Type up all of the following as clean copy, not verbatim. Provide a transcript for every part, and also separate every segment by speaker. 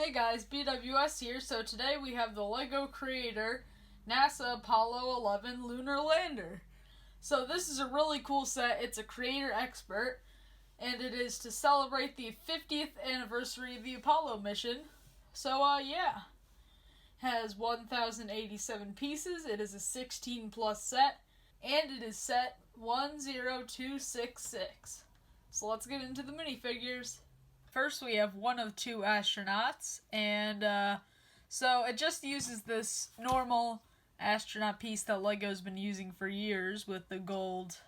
Speaker 1: Hey guys, BWS here. So today we have the LEGO Creator NASA Apollo 11 Lunar Lander. So this is a really cool set. It's a creator expert, and it is to celebrate the 50th anniversary of the Apollo mission. So yeah, has 1,087 pieces. It is a 16 plus set, and it is set 10266. So let's get into the minifigures. First, we have one of two astronauts, and so it just uses this normal astronaut piece that LEGO's been using for years with the gold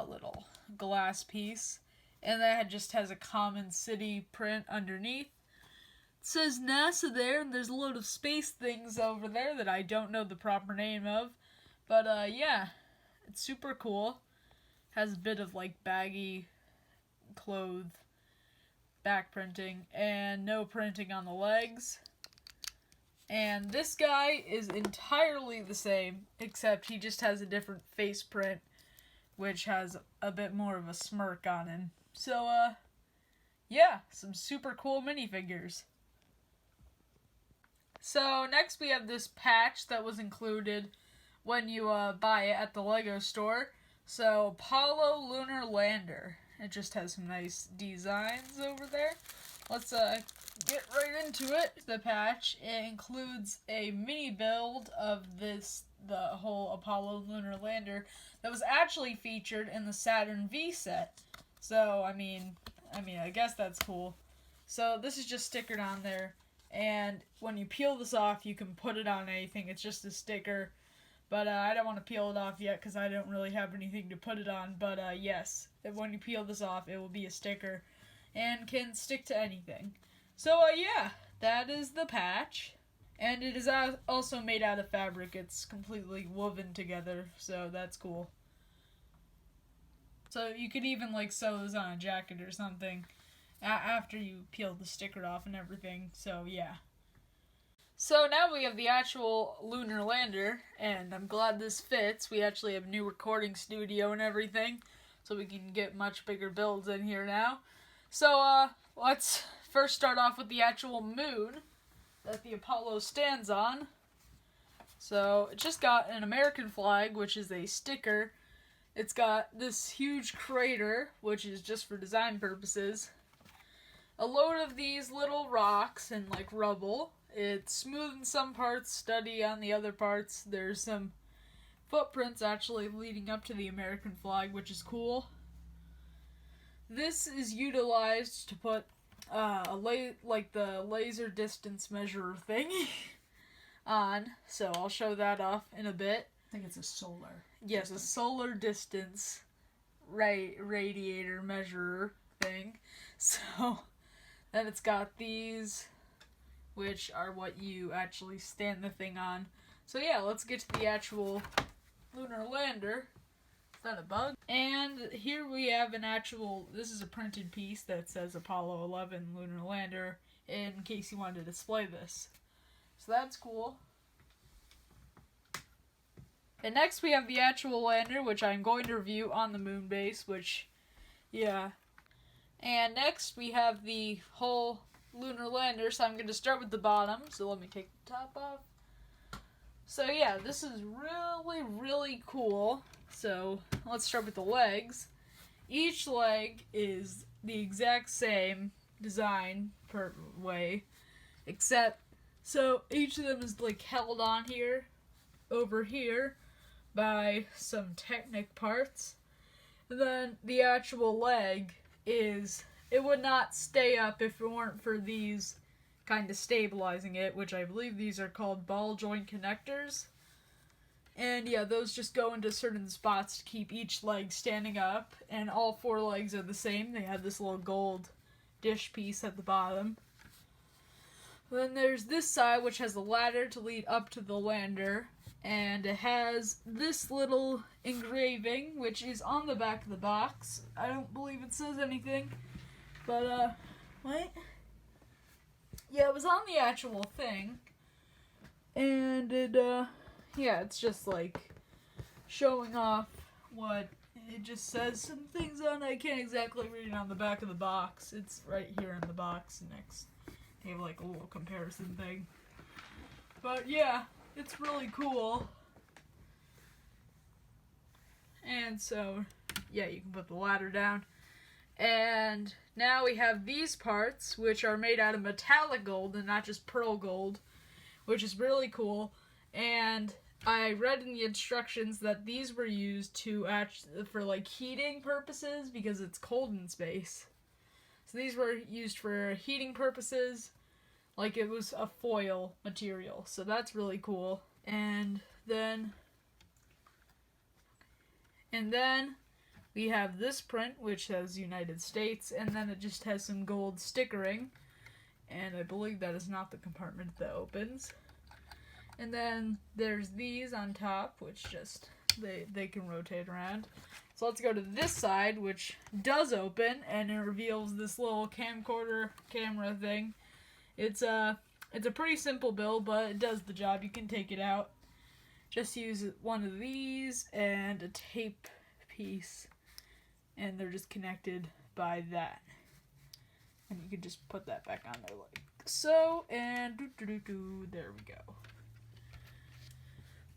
Speaker 1: little glass piece, and that just has a common city print underneath. It says NASA there, and there's a load of space things over there that I don't know the proper name of, but yeah, it's super cool. Has a bit of like baggy clothes. Back printing and no printing on the legs. And this guy is entirely the same, except he just has a different face print, which has a bit more of a smirk on him. So, yeah, some super cool minifigures. So, next we have this patch that was included when you buy it at the LEGO store. So, Apollo Lunar Lander. It just has some nice designs over there. Let's get right into it. The patch includes a mini build of the whole Apollo Lunar Lander that was actually featured in the Saturn V set. So, I mean, I guess that's cool. So, this is just stickered on there. And when you peel this off, you can put it on anything. It's just a sticker. But I don't want to peel it off yet because I don't really have anything to put it on. But yes, when you peel this off, it will be a sticker and can stick to anything. So yeah, that is the patch. And it is also made out of fabric. It's completely woven together, so that's cool. So you could even like sew this on a jacket or something after you peel the sticker off and everything. So yeah. So now we have the actual lunar lander, and I'm glad this fits. We actually have a new recording studio and everything, so we can get much bigger builds in here now. So let's first start off with the actual moon that the Apollo stands on. So it just got an American flag, which is a sticker. It's got this huge crater, which is just for design purposes. A load of these little rocks and like rubble. It's smooth in some parts, steady on the other parts. There's some footprints actually leading up to the American flag, which is cool. This is utilized to put like the laser distance measurer thing on. So I'll show that off in a bit.
Speaker 2: I think it's a solar.
Speaker 1: Yes, distance. A solar distance radiator measurer thing. So then it's got these, which are what you actually stand the thing on. So yeah, let's get to the actual lunar lander. Is that a bug? And here we have an actual, this is a printed piece that says Apollo 11 Lunar Lander, in case you wanted to display this. So that's cool. And next we have the actual lander, which I'm going to review on the moon base, which, yeah. And next we have the whole lunar lander, so I'm going to start with the bottom, so let me take the top off. So yeah, this is really, really cool. So let's start with the legs. Each leg is the exact same design per way, except, so each of them is like held on here, over here, by some Technic parts. And then the actual leg is, it would not stay up if it weren't for these kind of stabilizing it, which I believe these are called ball joint connectors. And yeah, those just go into certain spots to keep each leg standing up, and all four legs are the same. They have this little gold dish piece at the bottom. Then there's this side, which has a ladder to lead up to the lander, and it has this little engraving, which is on the back of the box. I don't believe it says anything. But, what? Yeah, it was on the actual thing. And it, yeah, it's just like showing off what it just says some things on. I can't exactly read it on the back of the box. It's right here in the box next have like a little comparison thing. But yeah, it's really cool. And so, yeah, you can put the ladder down. And now we have these parts, which are made out of metallic gold and not just pearl gold, which is really cool. And I read in the instructions that these were used for like heating purposes because it's cold in space. So these were used for heating purposes, like it was a foil material. So that's really cool. And then we have this print, which says United States, and then it just has some gold stickering. And I believe that is not the compartment that opens. And then there's these on top, which just, they can rotate around. So let's go to this side, which does open, and it reveals this little camcorder camera thing. It's a pretty simple build, but it does the job. You can take it out. Just use one of these and a tape piece, and they're just connected by that. And you can just put that back on there like so, and there we go.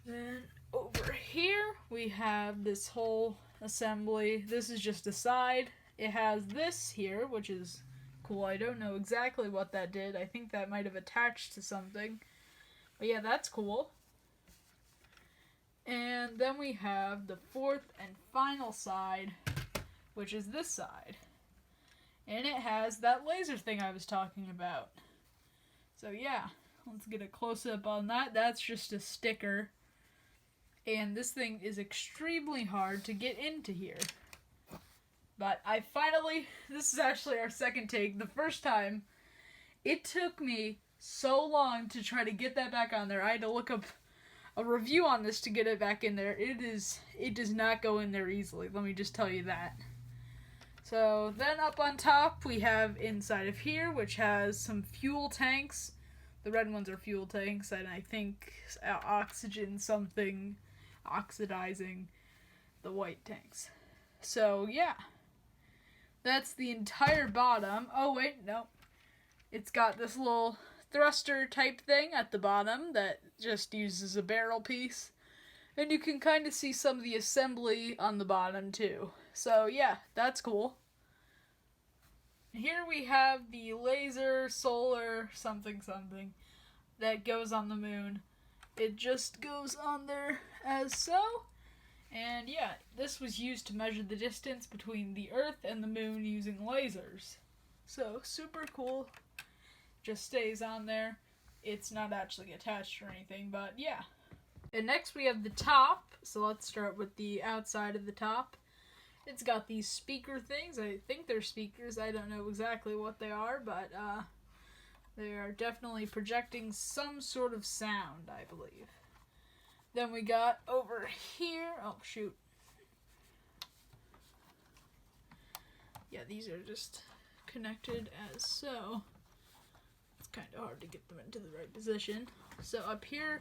Speaker 1: Then over here we have this whole assembly. This is just a side. It has this here, which is cool. I don't know exactly what that did. I think that might have attached to something. But yeah, that's cool. And then we have the fourth and final side, which is this side. And it has that laser thing I was talking about. So yeah, let's get a close-up on that. That's just a sticker. And this thing is extremely hard to get into here. But this is actually our second take. The first time, it took me so long to try to get that back on there. I had to look up a review on this to get it back in there. It does not go in there easily. Let me just tell you that. So then up on top, we have inside of here, which has some fuel tanks. The red ones are fuel tanks, and I think oxygen something oxidizing the white tanks. So yeah, that's the entire bottom. Oh wait, no, it's got this little thruster type thing at the bottom that just uses a barrel piece, and you can kind of see some of the assembly on the bottom too. So yeah, that's cool. Here we have the laser solar something that goes on the moon. It just goes on there as so. And yeah, this was used to measure the distance between the Earth and the moon using lasers. So, super cool. Just stays on there. It's not actually attached or anything, but yeah. And next we have the top. So let's start with the outside of the top. It's got these speaker things. I think they're speakers. I don't know exactly what they are, but they are definitely projecting some sort of sound, I believe. Then we got over here, oh shoot. Yeah, these are just connected as so. It's kind of hard to get them into the right position. So up here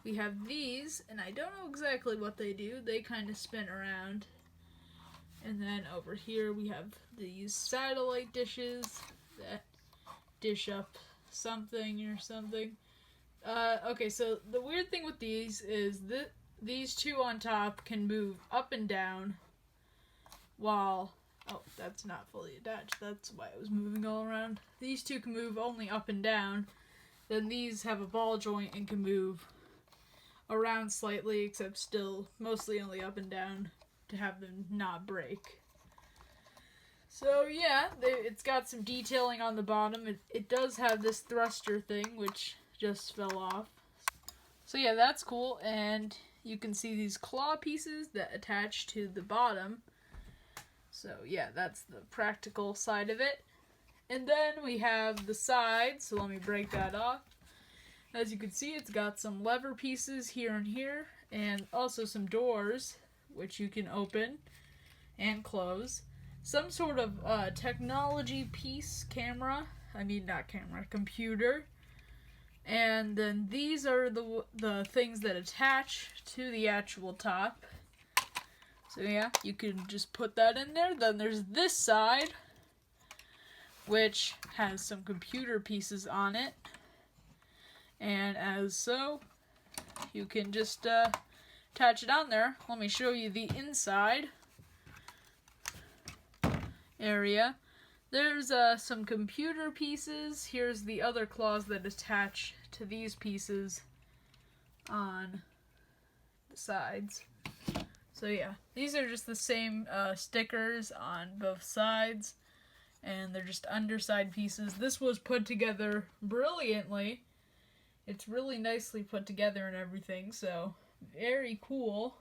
Speaker 1: we have these, and I don't know exactly what they do. They kind of spin around. And then over here we have these satellite dishes that dish up something or something. Okay, so the weird thing with these is that these two on top can move up and down while, oh, that's not fully attached. That's why it was moving all around. These two can move only up and down. Then these have a ball joint and can move around slightly, except still mostly only up and down to have them not break. So yeah, it's got some detailing on the bottom. It does have this thruster thing, which just fell off. So yeah, that's cool, and you can see these claw pieces that attach to the bottom. So yeah, that's the practical side of it. And then we have the side, so let me break that off. As you can see, it's got some lever pieces here and here, and also some doors, which you can open and close. Some sort of technology piece, computer. And then these are the things that attach to the actual top. So yeah, you can just put that in there. Then there's this side, which has some computer pieces on it. And as so, you can just attach it on there. Let me show you the inside area. There's some computer pieces. Here's the other claws that attach to these pieces on the sides. So yeah, these are just the same stickers on both sides, and they're just underside pieces. This was put together brilliantly. It's really nicely put together and everything, so very cool.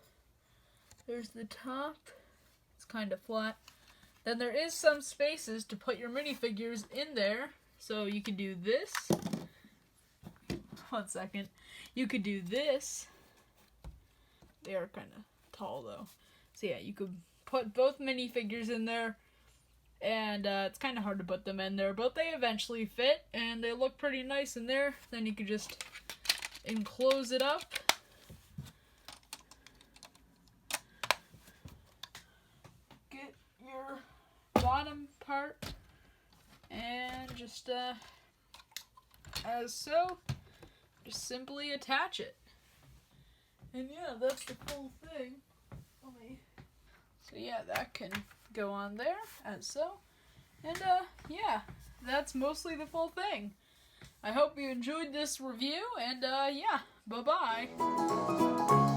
Speaker 1: There's the top. It's kind of flat. Then there is some spaces to put your minifigures in there. So you could do this. 1 second. You could do this. They are kind of tall though. So yeah, you could put both minifigures in there. And it's kind of hard to put them in there, but they eventually fit and they look pretty nice in there. Then you could just enclose it up. Get your bottom part and just as so, just simply attach it. And yeah, that's the cool thing. So yeah, that can go on there as so. And yeah, that's mostly the full thing. I hope you enjoyed this review, and yeah, bye-bye.